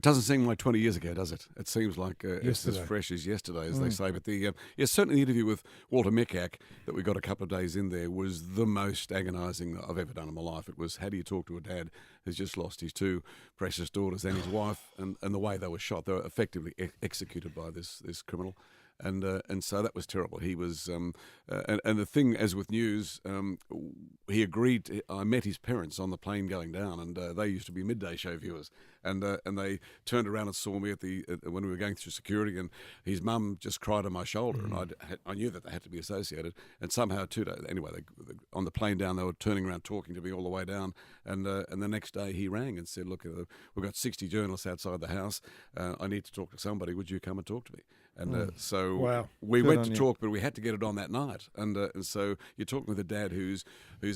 doesn't seem like 20 years ago, does it? It seems like it's as fresh as yesterday, as they say. But certainly the interview with Walter Mekak that we got a couple of days in there was the most agonising I've ever done in my life. It was, how do you talk to a dad who's just lost his two precious daughters and his wife, and the way they were shot. They were effectively executed by this criminal. And so that was terrible. He was, and the thing, as with news, he agreed. I met his parents on the plane going down, and they used to be midday show viewers, and they turned around and saw me when we were going through security, and his mum just cried on my shoulder, and I knew that they had to be associated, and somehow 2 days anyway, on the plane down, they were turning around talking to me all the way down, and the next day he rang and said, "Look, we've got 60 journalists outside the house. I need to talk to somebody. Would you come and talk to me?" And so we went to talk, but we had to get it on that night. And so you're talking with a dad who's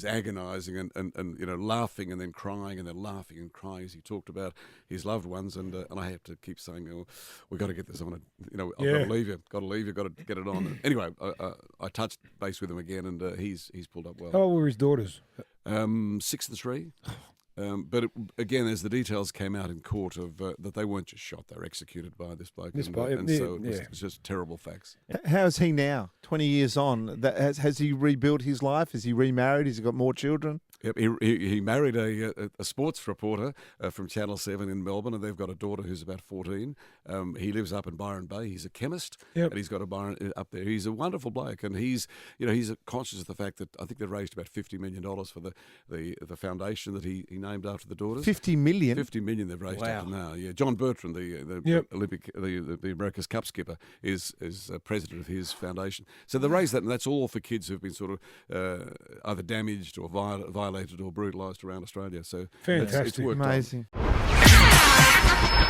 agonising and laughing and then crying and then laughing and crying as he talked about his loved ones. And I have to keep saying, we've got to get this on. I've got to leave you. Got to get it on. Anyway, I touched base with him again, and he's pulled up well. How old were his daughters? 6 and 3. But again, as the details came out in court of that they weren't just shot, they were executed by this bloke. So it was just terrible facts. How's he now, 20 years on? Has he rebuilt his life? Has he remarried? Has he got more children? Yep, he married a sports reporter from Channel 7 in Melbourne, and they've got a daughter who's about 14. He lives up in Byron Bay. He's a chemist, and he's got a Byron up there. He's a wonderful bloke, and he's conscious of the fact that I think they've raised about $50 million for the foundation that he named after the daughters. 50 million? 50 million they've raised up to now. Yeah, John Bertrand, the Olympic, the America's Cup skipper, is president of his foundation. So they raised that, and that's all for kids who've been sort of either damaged or violated or brutalised around Australia. So fantastic, it's worked amazing. On.